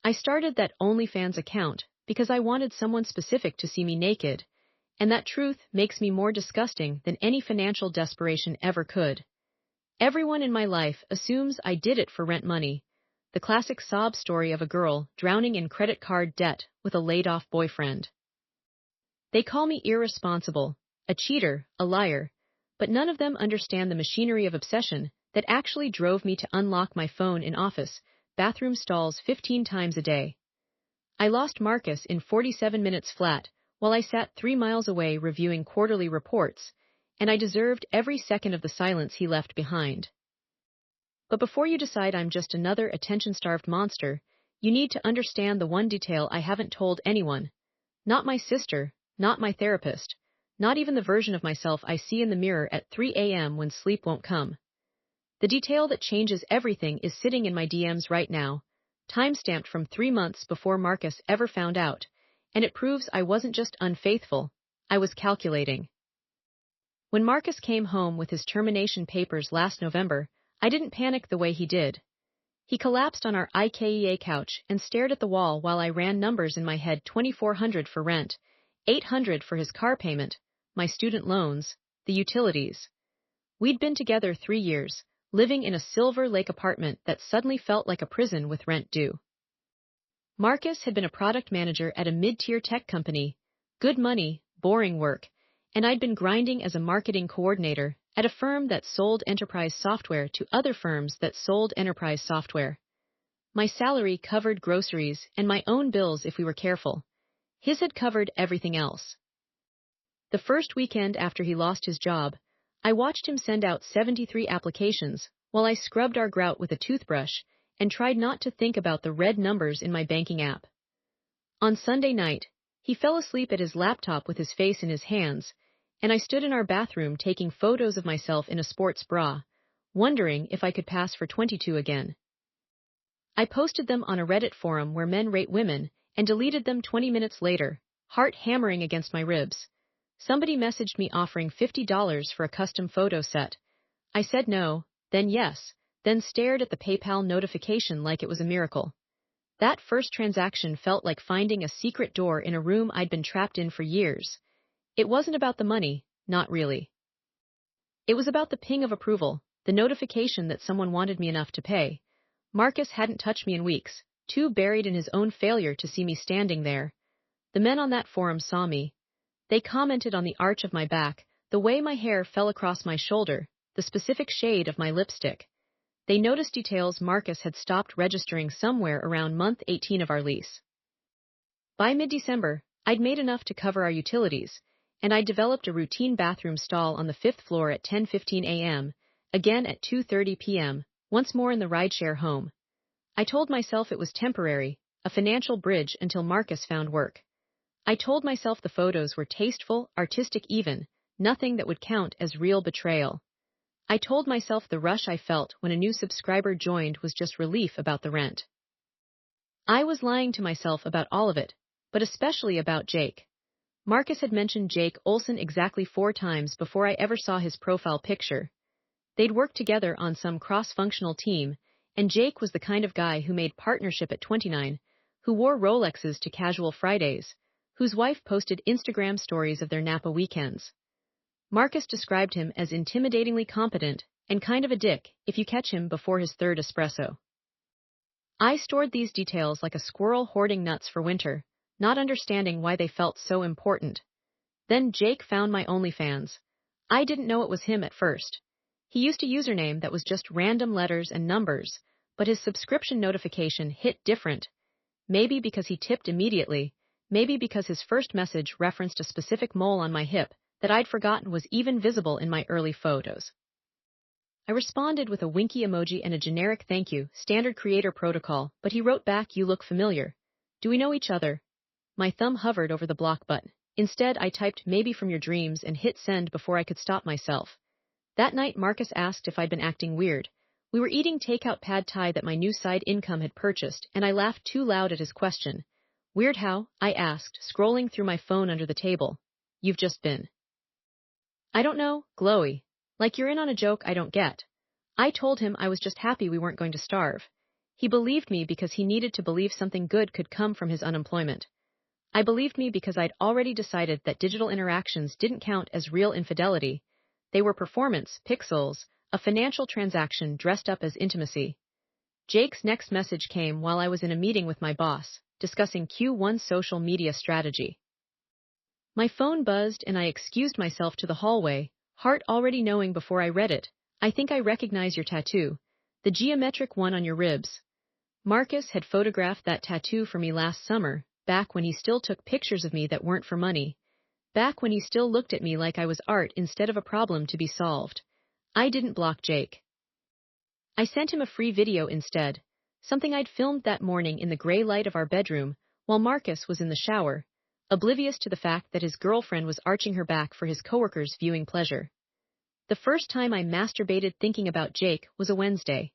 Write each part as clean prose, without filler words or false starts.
I started that OnlyFans account because I wanted someone specific to see me naked, and that truth makes me more disgusting than any financial desperation ever could. Everyone in my life assumes I did it for rent money, the classic sob story of a girl drowning in credit card debt with a laid-off boyfriend. They call me irresponsible, a cheater, a liar, but none of them understand the machinery of obsession that actually drove me to unlock my phone in office, bathroom stalls 15 times a day. I lost Marcus in 47 minutes flat while I sat 3 miles away reviewing quarterly reports, and I deserved every second of the silence he left behind. But before you decide I'm just another attention-starved monster, you need to understand the one detail I haven't told anyone. Not my sister, not my therapist, not even the version of myself I see in the mirror at 3 a.m. when sleep won't come. The detail that changes everything is sitting in my DMs right now, time-stamped from 3 months before Marcus ever found out, and it proves I wasn't just unfaithful, I was calculating. When Marcus came home with his termination papers last November, I didn't panic the way he did. He collapsed on our IKEA couch and stared at the wall while I ran numbers in my head: $2,400 for rent, $800 for his car payment, my student loans, the utilities. We'd been together 3 years, living in a Silver Lake apartment that suddenly felt like a prison with rent due. Marcus had been a product manager at a mid-tier tech company, good money, boring work, and I'd been grinding as a marketing coordinator at a firm that sold enterprise software to other firms that sold enterprise software. My salary covered groceries and my own bills if we were careful. His had covered everything else. The first weekend after he lost his job, I watched him send out 73 applications while I scrubbed our grout with a toothbrush and tried not to think about the red numbers in my banking app. On Sunday night, he fell asleep at his laptop with his face in his hands, and I stood in our bathroom taking photos of myself in a sports bra, wondering if I could pass for 22 again. I posted them on a Reddit forum where men rate women and deleted them 20 minutes later, heart hammering against my ribs. Somebody messaged me offering $50 for a custom photo set. I said no, then yes, then stared at the PayPal notification like it was a miracle. That first transaction felt like finding a secret door in a room I'd been trapped in for years. It wasn't about the money, not really. It was about the ping of approval, the notification that someone wanted me enough to pay. Marcus hadn't touched me in weeks, too buried in his own failure to see me standing there. The men on that forum saw me. They commented on the arch of my back, the way my hair fell across my shoulder, the specific shade of my lipstick. They noticed details Marcus had stopped registering somewhere around month 18 of our lease. By mid-December, I'd made enough to cover our utilities, and I'd developed a routine bathroom stall on the 5th floor at 10:15 a.m., again at 2:30 p.m., once more in the rideshare home. I told myself it was temporary, a financial bridge until Marcus found work. I told myself the photos were tasteful, artistic even, nothing that would count as real betrayal. I told myself the rush I felt when a new subscriber joined was just relief about the rent. I was lying to myself about all of it, but especially about Jake. Marcus had mentioned Jake Olson exactly 4 times before I ever saw his profile picture. They'd worked together on some cross-functional team, and Jake was the kind of guy who made partnership at 29, who wore Rolexes to casual Fridays, whose wife posted Instagram stories of their Napa weekends. Marcus described him as intimidatingly competent and kind of a dick if you catch him before his 3rd espresso. I stored these details like a squirrel hoarding nuts for winter, not understanding why they felt so important. Then Jake found my OnlyFans. I didn't know it was him at first. He used a username that was just random letters and numbers, but his subscription notification hit different. Maybe because he tipped immediately, maybe because his first message referenced a specific mole on my hip that I'd forgotten was even visible in my early photos. I responded with a winky emoji and a generic thank you, standard creator protocol, but he wrote back, "You look familiar. Do we know each other?" My thumb hovered over the block button. Instead, I typed "maybe from your dreams" and hit send before I could stop myself. That night, Marcus asked if I'd been acting weird. We were eating takeout pad thai that my new side income had purchased, and I laughed too loud at his question. "Weird how?" I asked, scrolling through my phone under the table. "You've just been." "I don't know, glowy. Like you're in on a joke I don't get." I told him I was just happy we weren't going to starve. He believed me because he needed to believe something good could come from his unemployment. I believed me because I'd already decided that digital interactions didn't count as real infidelity. They were performance, pixels, a financial transaction dressed up as intimacy. Jake's next message came while I was in a meeting with my boss, discussing Q1 social media strategy. My phone buzzed and I excused myself to the hallway, heart already knowing before I read it. I think I recognize your tattoo. The geometric one on your ribs. Marcus had photographed that tattoo for me last summer, back when he still took pictures of me that weren't for money. Back when he still looked at me like I was art instead of a problem to be solved. I didn't block Jake. I sent him a free video instead, something I'd filmed that morning in the gray light of our bedroom, while Marcus was in the shower, oblivious to the fact that his girlfriend was arching her back for his coworkers' viewing pleasure. The first time I masturbated thinking about Jake was a Wednesday.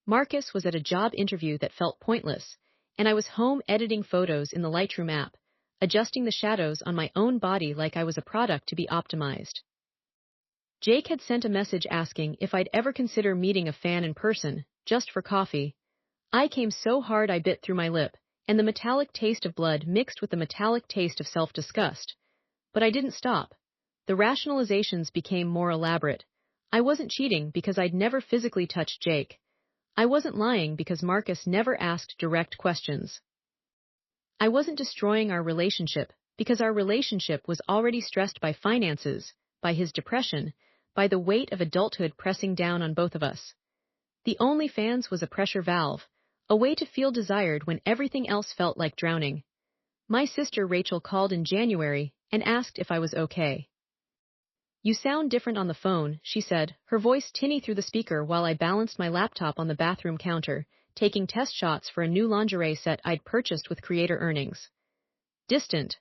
Marcus was at a job interview that felt pointless, and I was home editing photos in the Lightroom app, adjusting the shadows on my own body like I was a product to be optimized. Jake had sent a message asking if I'd ever consider meeting a fan in person, just for coffee. I came so hard I bit through my lip, and the metallic taste of blood mixed with the metallic taste of self-disgust. But I didn't stop. The rationalizations became more elaborate. I wasn't cheating because I'd never physically touched Jake. I wasn't lying because Marcus never asked direct questions. I wasn't destroying our relationship because our relationship was already stressed by finances, by his depression, by the weight of adulthood pressing down on both of us. The OnlyFans was a pressure valve, a way to feel desired when everything else felt like drowning. My sister Rachel called in January and asked if I was okay. You sound different on the phone, she said, her voice tinny through the speaker while I balanced my laptop on the bathroom counter, taking test shots for a new lingerie set I'd purchased with creator earnings. Distant.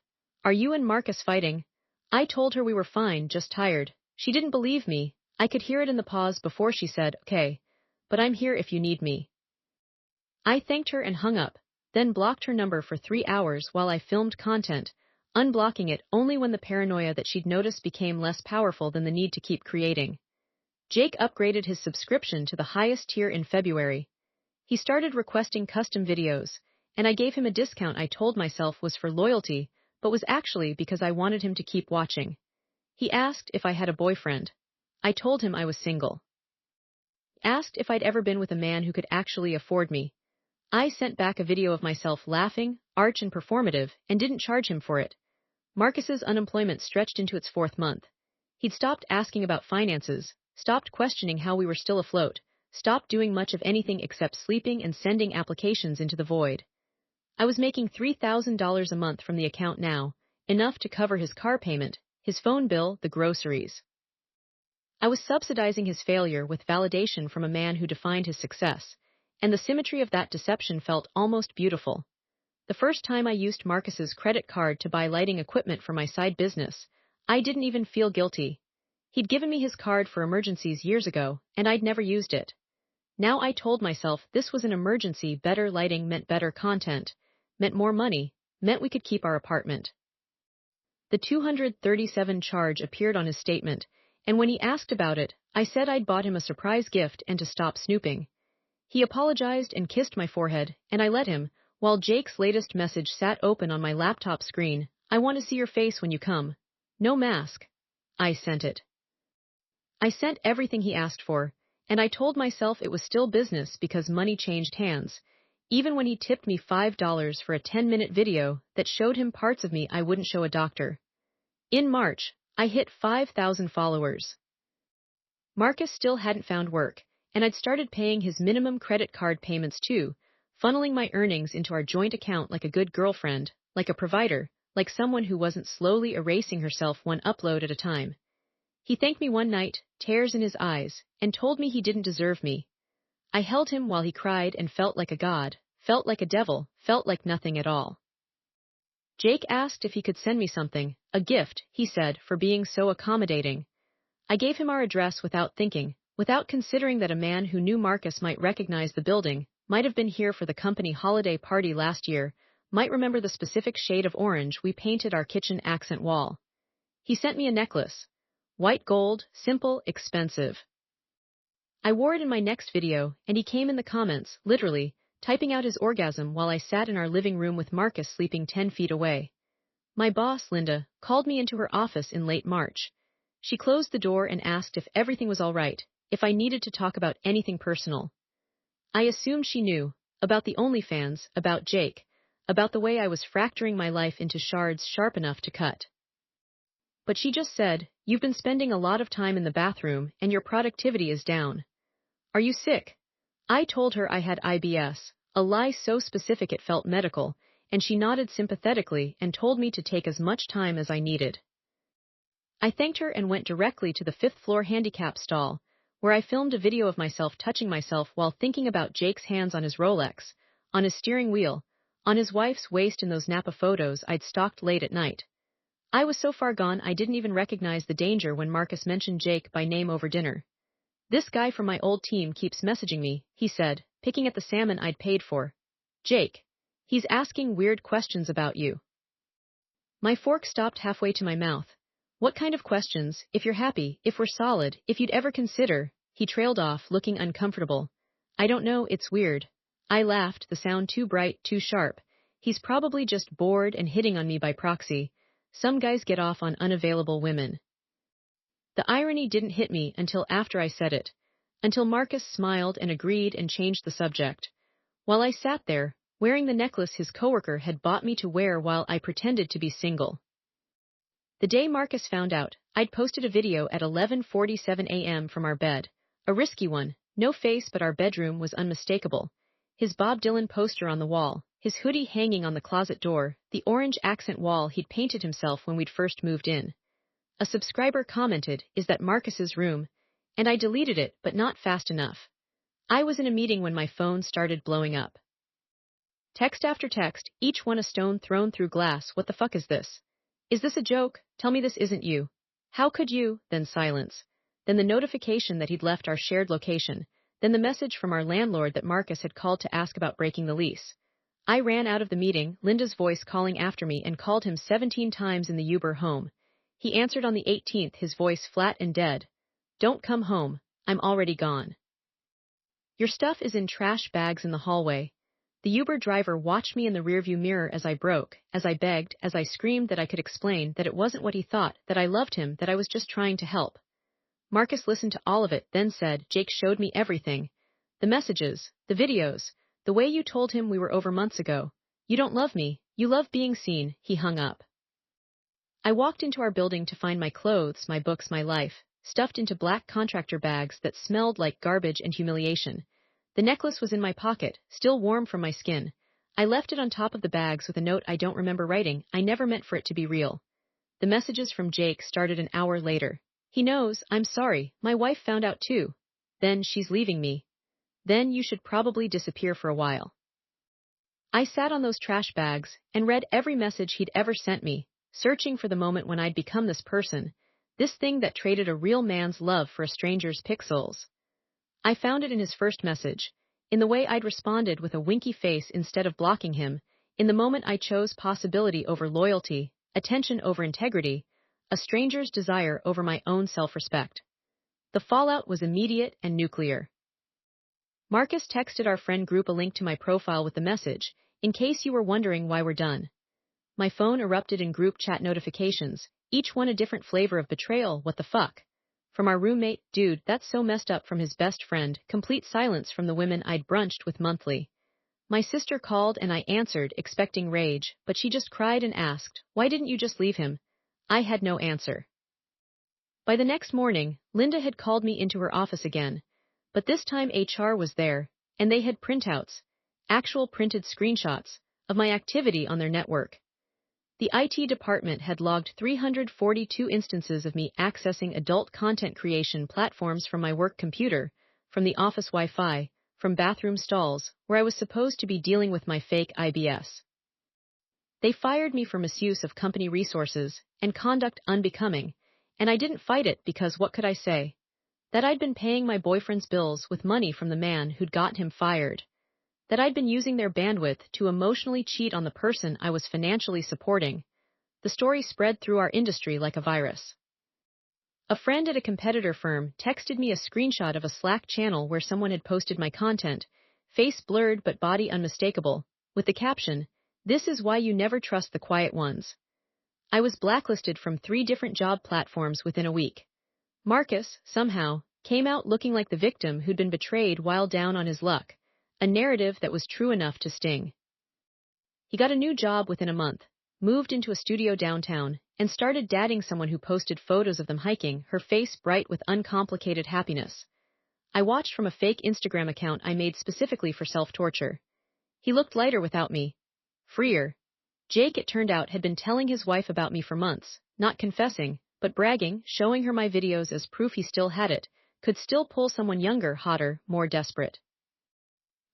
Are you and Marcus fighting? I told her we were fine, just tired. She didn't believe me. I could hear it in the pause before she said, okay, but I'm here if you need me. I thanked her and hung up, then blocked her number for 3 hours while I filmed content, unblocking it only when the paranoia that she'd noticed became less powerful than the need to keep creating. Jake upgraded his subscription to the highest tier in February. He started requesting custom videos, and I gave him a discount I told myself was for loyalty, but was actually because I wanted him to keep watching. He asked if I had a boyfriend. I told him I was single. He asked if I'd ever been with a man who could actually afford me. I sent back a video of myself laughing, arch and performative, and didn't charge him for it. Marcus's unemployment stretched into its 4th month. He'd stopped asking about finances, stopped questioning how we were still afloat, stopped doing much of anything except sleeping and sending applications into the void. I was making $3,000 a month from the account now, enough to cover his car payment, his phone bill, the groceries. I was subsidizing his failure with validation from a man who defined his success, and the symmetry of that deception felt almost beautiful. The first time I used Marcus's credit card to buy lighting equipment for my side business, I didn't even feel guilty. He'd given me his card for emergencies years ago, and I'd never used it. Now I told myself this was an emergency. Better lighting meant better content, meant more money, meant we could keep our apartment. The $237 charge appeared on his statement, and when he asked about it, I said I'd bought him a surprise gift and to stop snooping. He apologized and kissed my forehead, and I let him, while Jake's latest message sat open on my laptop screen. I want to see your face when you come. No mask. I sent it. I sent everything he asked for, and I told myself it was still business because money changed hands, even when he tipped me $5 for a 10-minute video that showed him parts of me I wouldn't show a doctor. In March, I hit 5,000 followers. Marcus still hadn't found work, and I'd started paying his minimum credit card payments too, funneling my earnings into our joint account like a good girlfriend, like a provider, like someone who wasn't slowly erasing herself one upload at a time. He thanked me one night, tears in his eyes, and told me he didn't deserve me. I held him while he cried and felt like a god, felt like a devil, felt like nothing at all. Jake asked if he could send me something, a gift, he said, for being so accommodating. I gave him our address without thinking, without considering that a man who knew Marcus might recognize the building, might have been here for the company holiday party last year, might remember the specific shade of orange we painted our kitchen accent wall. He sent me a necklace. White gold, simple, expensive. I wore it in my next video, and he came in the comments, literally, typing out his orgasm while I sat in our living room with Marcus sleeping 10 feet away. My boss, Linda, called me into her office in late March. She closed the door and asked if everything was all right, if I needed to talk about anything personal. I assumed she knew, about the OnlyFans, about Jake, about the way I was fracturing my life into shards sharp enough to cut. But she just said, "You've been spending a lot of time in the bathroom and your productivity is down. Are you sick?" I told her I had IBS, a lie so specific it felt medical, and she nodded sympathetically and told me to take as much time as I needed. I thanked her and went directly to the fifth-floor handicap stall, where I filmed a video of myself touching myself while thinking about Jake's hands on his Rolex, on his steering wheel, on his wife's waist in those Napa photos I'd stalked late at night. I was so far gone I didn't even recognize the danger when Marcus mentioned Jake by name over dinner. "This guy from my old team keeps messaging me," he said, picking at the salmon I'd paid for. "Jake. He's asking weird questions about you." My fork stopped halfway to my mouth. "What kind of questions? If you're happy, if we're solid, if you'd ever consider," he trailed off, looking uncomfortable. "I don't know, it's weird." I laughed, the sound too bright, too sharp. He's probably just bored and hitting on me by proxy. Some guys get off on unavailable women. The irony didn't hit me until after I said it, until Marcus smiled and agreed and changed the subject. While I sat there, wearing the necklace his coworker had bought me to wear while I pretended to be single. The day Marcus found out, I'd posted a video at 11:47 a.m. from our bed. A risky one, no face but our bedroom was unmistakable. His Bob Dylan poster on the wall, his hoodie hanging on the closet door, the orange accent wall he'd painted himself when we'd first moved in. A subscriber commented, "Is that Marcus's room?" And I deleted it, but not fast enough. I was in a meeting when my phone started blowing up. Text after text, each one a stone thrown through glass. "What the fuck is this? Is this a joke? Tell me this isn't you. How could you?" Then silence. Then the notification that he'd left our shared location. Then the message from our landlord that Marcus had called to ask about breaking the lease. I ran out of the meeting, Linda's voice calling after me, and called him 17 times in the Uber home. He answered on the 18th, his voice flat and dead. "Don't come home. I'm already gone. Your stuff is in trash bags in the hallway." The Uber driver watched me in the rearview mirror as I broke, as I begged, as I screamed that I could explain that it wasn't what he thought, that I loved him, that I was just trying to help. Marcus listened to all of it, then said, "Jake showed me everything. The messages, the videos, the way you told him we were over months ago. You don't love me, you love being seen." He hung up. I walked into our building to find my clothes, my books, my life, stuffed into black contractor bags that smelled like garbage and humiliation. The necklace was in my pocket, still warm from my skin. I left it on top of the bags with a note I don't remember writing. I never meant for it to be real. The messages from Jake started an hour later. "He knows, I'm sorry, my wife found out too. Then she's leaving me. Then you should probably disappear for a while." I sat on those trash bags and read every message he'd ever sent me, searching for the moment when I'd become this person, this thing that traded a real man's love for a stranger's pixels. I found it in his first message, in the way I'd responded with a winky face instead of blocking him, in the moment I chose possibility over loyalty, attention over integrity, a stranger's desire over my own self-respect. The fallout was immediate and nuclear. Marcus texted our friend group a link to my profile with the message, "In case you were wondering why we're done." My phone erupted in group chat notifications, each one a different flavor of betrayal. What the fuck? From our roommate, "Dude, that's so messed up," from his best friend, complete silence from the women I'd brunched with monthly. My sister called and I answered, expecting rage, but she just cried and asked, "Why didn't you just leave him?" I had no answer. By the next morning, Linda had called me into her office again, but this time HR was there, and they had printouts, actual printed screenshots, of my activity on their network. The IT department had logged 342 instances of me accessing adult content creation platforms from my work computer, from the office Wi-Fi, from bathroom stalls, where I was supposed to be dealing with my fake IBS. They fired me for misuse of company resources and conduct unbecoming, and I didn't fight it because what could I say? That I'd been paying my boyfriend's bills with money from the man who'd gotten him fired. That I'd been using their bandwidth to emotionally cheat on the person I was financially supporting. The story spread through our industry like a virus. A friend at a competitor firm texted me a screenshot of a Slack channel where someone had posted my content, face blurred but body unmistakable, with the caption, "This is why you never trust the quiet ones." I was blacklisted from 3 different job platforms within a week. Marcus, somehow, came out looking like the victim who'd been betrayed while down on his luck, a narrative that was true enough to sting. He got a new job within a month, moved into a studio downtown, and started dating someone who posted photos of them hiking, her face bright with uncomplicated happiness. I watched from a fake Instagram account I made specifically for self-torture. He looked lighter without me. Freer. Jake, it turned out, had been telling his wife about me for months, not confessing, but bragging, showing her my videos as proof he still had it, could still pull someone younger, hotter, more desperate.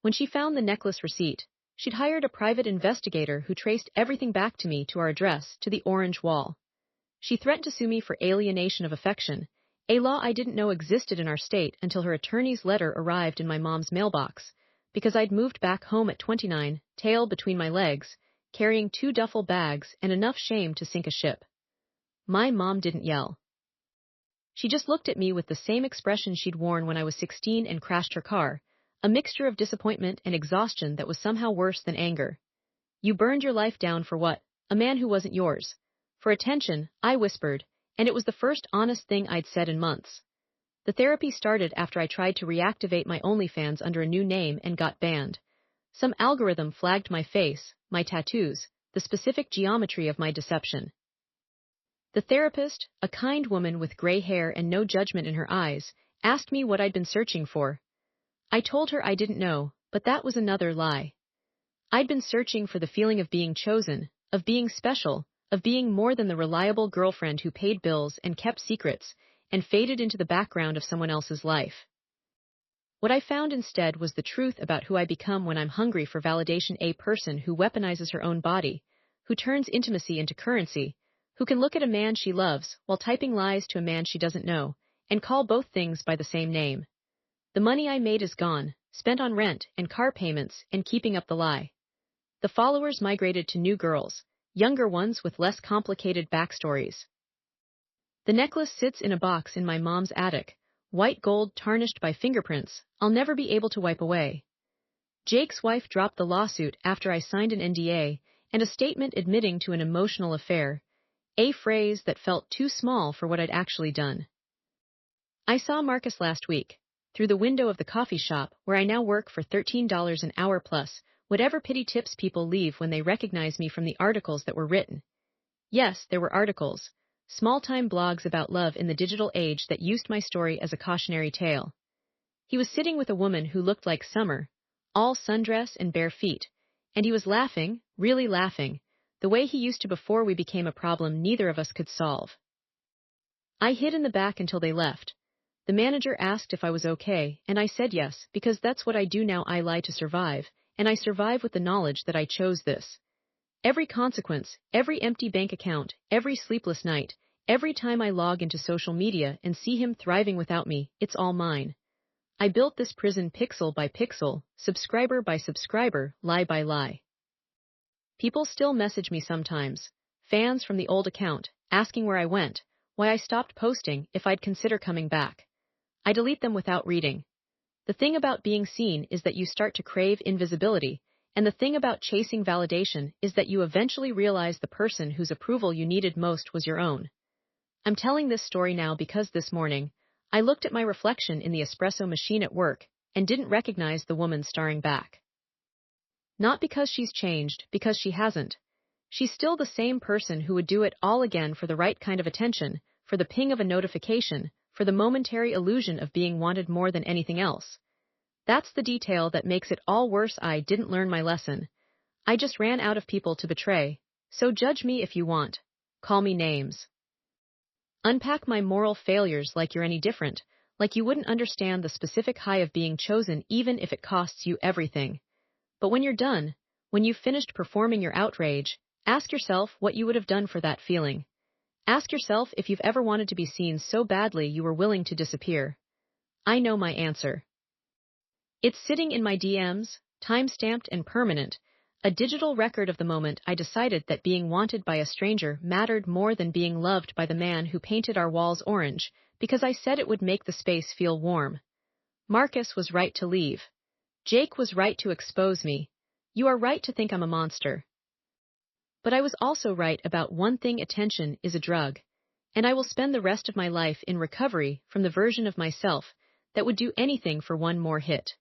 When she found the necklace receipt, she'd hired a private investigator who traced everything back to me, to our address, to the orange wall. She threatened to sue me for alienation of affection, a law I didn't know existed in our state until her attorney's letter arrived in my mom's mailbox, because I'd moved back home at 29, tail between my legs, carrying 2 duffel bags and enough shame to sink a ship. My mom didn't yell. She just looked at me with the same expression she'd worn when I was 16 and crashed her car, a mixture of disappointment and exhaustion that was somehow worse than anger. "You burned your life down for what? A man who wasn't yours." "For attention," I whispered, and it was the first honest thing I'd said in months. The therapy started after I tried to reactivate my OnlyFans under a new name and got banned. Some algorithm flagged my face, my tattoos, the specific geometry of my deception. The therapist, a kind woman with gray hair and no judgment in her eyes, asked me what I'd been searching for. I told her I didn't know, but that was another lie. I'd been searching for the feeling of being chosen, of being special, of being more than the reliable girlfriend who paid bills and kept secrets, and faded into the background of someone else's life. What I found instead was the truth about who I become when I'm hungry for validation, a person who weaponizes her own body, who turns intimacy into currency, who can look at a man she loves while typing lies to a man she doesn't know, and call both things by the same name. The money I made is gone, spent on rent and car payments and keeping up the lie. The followers migrated to new girls, younger ones with less complicated backstories. The necklace sits in a box in my mom's attic, white gold tarnished by fingerprints I'll never be able to wipe away. Jake's wife dropped the lawsuit after I signed an NDA and a statement admitting to an emotional affair, a phrase that felt too small for what I'd actually done. I saw Marcus last week, through the window of the coffee shop where I now work for $13 an hour plus whatever pity tips people leave when they recognize me from the articles that were written. Yes, there were articles, small-time blogs about love in the digital age that used my story as a cautionary tale. He was sitting with a woman who looked like summer, all sundress and bare feet, and he was laughing, really laughing, the way he used to before we became a problem neither of us could solve. I hid in the back until they left. The manager asked if I was okay, and I said yes, because that's what I do now. I lie to survive, and I survive with the knowledge that I chose this. Every consequence, every empty bank account, every sleepless night, every time I log into social media and see him thriving without me, it's all mine. I built this prison pixel by pixel, subscriber by subscriber, lie by lie. People still message me sometimes, fans from the old account, asking where I went, why I stopped posting, if I'd consider coming back. I delete them without reading. The thing about being seen is that you start to crave invisibility, and the thing about chasing validation is that you eventually realize the person whose approval you needed most was your own. I'm telling this story now because this morning, I looked at my reflection in the espresso machine at work and didn't recognize the woman staring back. Not because she's changed, because she hasn't. She's still the same person who would do it all again for the right kind of attention, for the ping of a notification, for the momentary illusion of being wanted more than anything else. That's the detail that makes it all worse. I didn't learn my lesson. I just ran out of people to betray. So judge me if you want. Call me names. Unpack my moral failures like you're any different, like you wouldn't understand the specific high of being chosen even if it costs you everything. But when you're done, when you've finished performing your outrage, ask yourself what you would have done for that feeling. Ask yourself if you've ever wanted to be seen so badly you were willing to disappear. I know my answer. It's sitting in my DMs, time-stamped and permanent, a digital record of the moment I decided that being wanted by a stranger mattered more than being loved by the man who painted our walls orange, because I said it would make the space feel warm. Marcus was right to leave. Jake was right to expose me. You are right to think I'm a monster. But I was also right about one thing: attention is a drug. And I will spend the rest of my life in recovery from the version of myself that would do anything for one more hit.